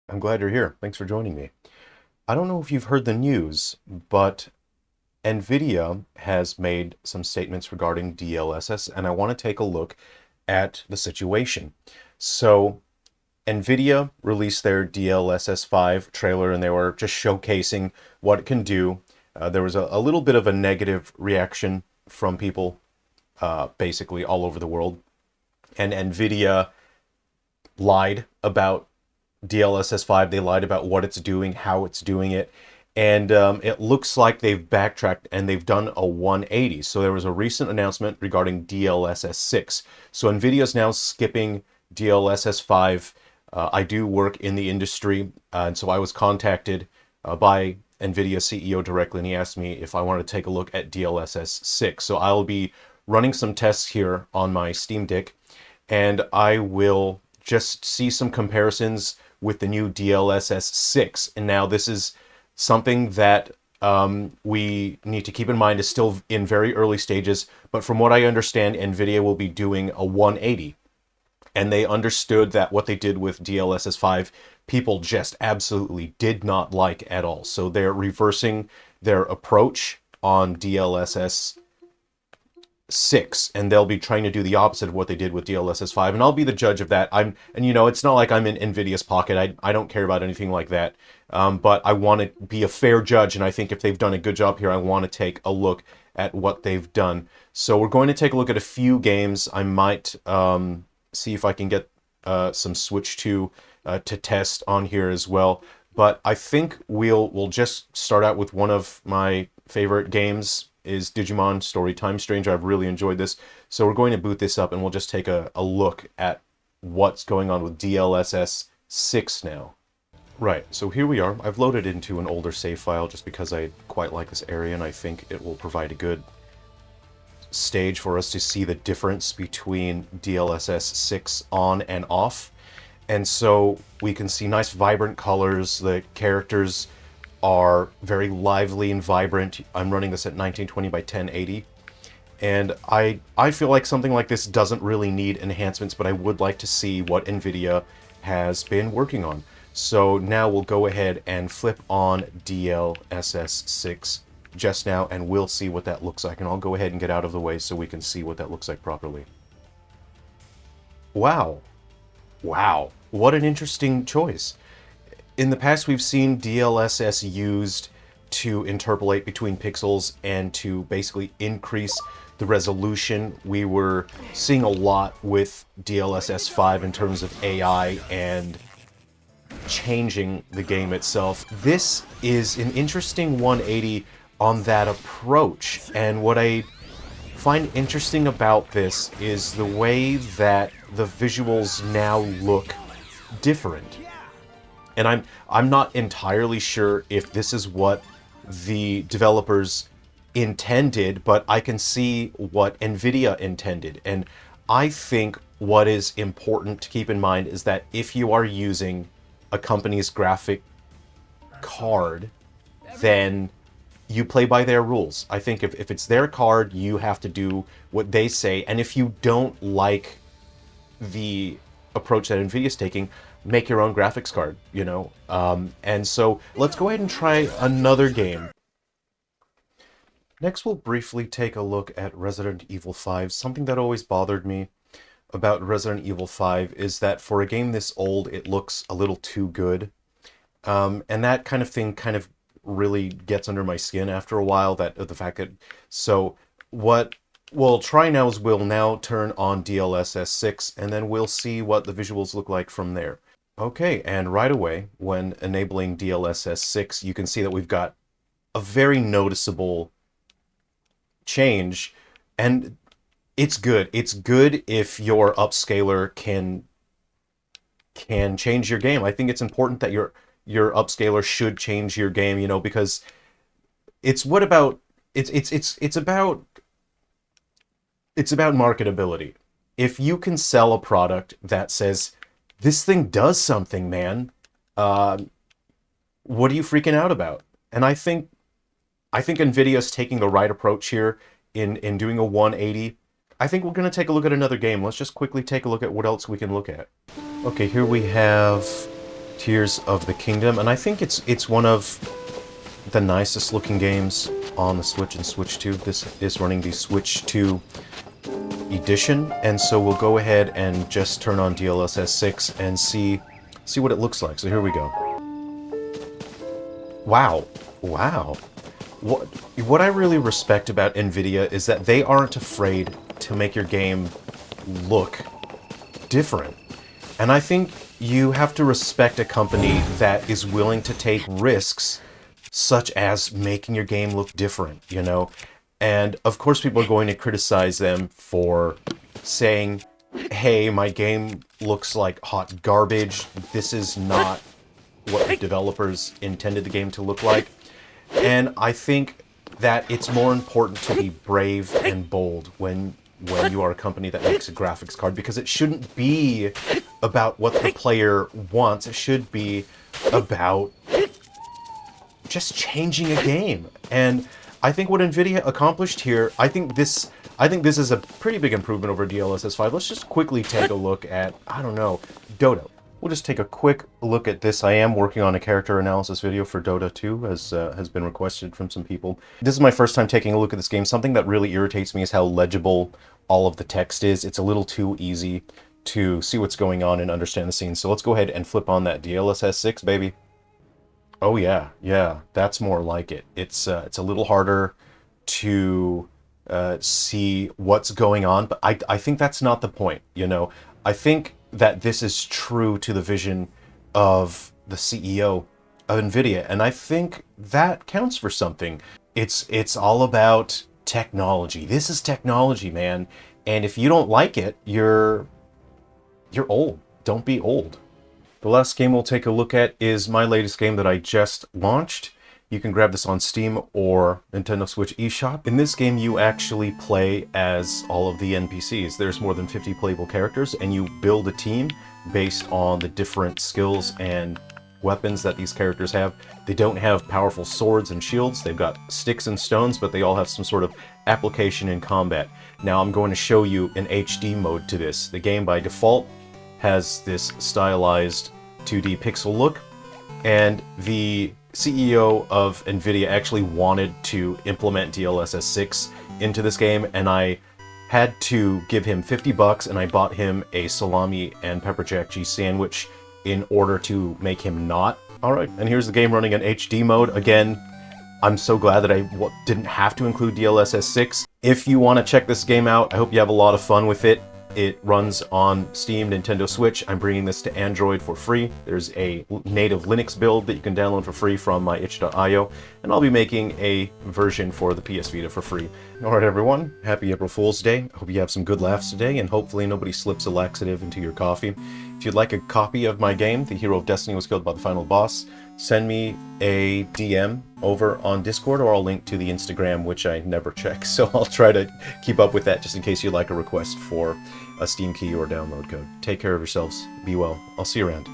I'm glad you're here. Thanks for joining me. I don't know if you've heard the news, but NVIDIA has made some statements regarding DLSS, and I want to take a look at the situation. So, NVIDIA released their DLSS5 trailer, and they were just showcasing what it can do. There was a little bit of a negative reaction from people, basically all over the world, and NVIDIA lied about DLSS5. They lied about what it's doing, how it's doing it. And it looks like they've backtracked and they've done a 180. So there was a recent announcement regarding DLSS6. So NVIDIA is now skipping DLSS5. I do work in the industry, and so I was contacted by NVIDIA CEO directly, and he asked me if I wanted to take a look at DLSS6. So I'll be running some tests here on my Steam Deck, and I will just see some comparisons with the new DLSS6. And now this is something that we need to keep in mind is still in very early stages, but from what I understand, NVIDIA will be doing a 180. And they understood that what they did with DLSS5, people just absolutely did not like at all. So they're reversing their approach on DLSS 6, and they'll be trying to do the opposite of what they did with DLSS 5, and I'll be the judge of that. It's not like I'm in NVIDIA's pocket. I don't care about anything like that, but I want to be a fair judge, and I think if they've done a good job here, I want to take a look at what they've done. So we're going to take a look at a few games. I might see if I can get some Switch 2 to test on here as well, but I think we'll just start out with one of my favorite games, is Digimon Storytime Stranger. I've really enjoyed this. So we're going to boot this up and we'll just take a look at what's going on with DLSS 6 now. Right, so here we are. I've loaded into an older save file just because I quite like this area and I think it will provide a good stage for us to see the difference between DLSS 6 on and off. And so we can see nice vibrant colors. The characters are very lively and vibrant. I'm running this at 1920 by 1080. And I feel like something like this doesn't really need enhancements, but I would like to see what NVIDIA has been working on. So now we'll go ahead and flip on DLSS 6 just now, and we'll see what that looks like. And I'll go ahead and get out of the way so we can see what that looks like properly. Wow. Wow. What an interesting choice. In the past, we've seen DLSS used to interpolate between pixels and to basically increase the resolution. We were seeing a lot with DLSS 5 in terms of AI and changing the game itself. This is an interesting 180 on that approach, and what I find interesting about this is the way that the visuals now look different. And I'm not entirely sure if this is what the developers intended, but I can see what NVIDIA intended. And I think what is important to keep in mind is that if you are using a company's graphic card, then you play by their rules. I think if it's their card, you have to do what they say. And if you don't like the approach that NVIDIA is taking, make your own graphics card, and so let's go ahead and try another game. Next, we'll briefly take a look at Resident Evil 5. Something that always bothered me about Resident Evil 5 is that for a game this old, it looks a little too good. And that kind of thing kind of really gets under my skin after a while, the fact that... So what we'll try now is we'll now turn on DLSS 6, and then we'll see what the visuals look like from there. Okay, and right away, when enabling DLSS 6, you can see that we've got a very noticeable change, and it's good. It's good if your upscaler can change your game. I think it's important that your upscaler should change your game, because it's about marketability. If you can sell a product that says, this thing does something, man, what are you freaking out about? And I think NVIDIA's taking the right approach here in doing a 180. I think we're going to take a look at another game. Let's just quickly take a look at what else we can look at. Okay, here we have Tears of the Kingdom, and I think it's one of the nicest looking games on the Switch and Switch 2. This is running the Switch 2 edition, and so we'll go ahead and just turn on DLSS6 and see what it looks like. So here we go. Wow. Wow. What I really respect about NVIDIA is that they aren't afraid to make your game look different. And I think you have to respect a company that is willing to take risks such as making your game look different, you know? And of course people are going to criticize them for saying, hey, my game looks like hot garbage. This is not what the developers intended the game to look like. And I think that it's more important to be brave and bold when you are a company that makes a graphics card, because it shouldn't be about what the player wants. It should be about just changing a game. And I think what NVIDIA accomplished here, I think this is a pretty big improvement over DLSS 5. Let's just quickly take a look at, I don't know, Dota. We'll just take a quick look at this. I am working on a character analysis video for Dota 2, as has been requested from some people. This is my first time taking a look at this game. Something that really irritates me is how legible all of the text is. It's a little too easy to see what's going on and understand the scene. So let's go ahead and flip on that DLSS6, baby. Oh yeah, that's more like it. It's a little harder to see what's going on, but I think that's not the point, you know. I think that this is true to the vision of the CEO of NVIDIA, and I think that counts for something. It's all about technology. This is technology, man, and if you don't like it, you're old. Don't be old. The last game we'll take a look at is my latest game that I just launched. You can grab this on Steam or Nintendo Switch eShop. In this game, you actually play as all of the NPCs. There's more than 50 playable characters, and you build a team based on the different skills and weapons that these characters have. They don't have powerful swords and shields. They've got sticks and stones, but they all have some sort of application in combat. Now I'm going to show you an HD mode to this. The game by default has this stylized 2D pixel look, and the CEO of NVIDIA actually wanted to implement DLSS6 into this game, and I had to give him $50, and I bought him a salami and pepper jack cheese sandwich in order to make him not. Alright, and here's the game running in HD mode. Again, I'm so glad that I didn't have to include DLSS6. If you want to check this game out, I hope you have a lot of fun with it. It runs on Steam, Nintendo Switch. I'm bringing this to Android for free. There's a native Linux build that you can download for free from my itch.io, and I'll be making a version for the PS Vita for free. Alright everyone, happy April Fool's Day. I hope you have some good laughs today, and hopefully nobody slips a laxative into your coffee. If you'd like a copy of my game, The Hero of Destiny Was Killed by the Final Boss, send me a DM over on Discord, or I'll link to the Instagram, which I never check, so I'll try to keep up with that just in case you'd like a request for a Steam key or download code. Take care of yourselves. Be well. I'll see you around.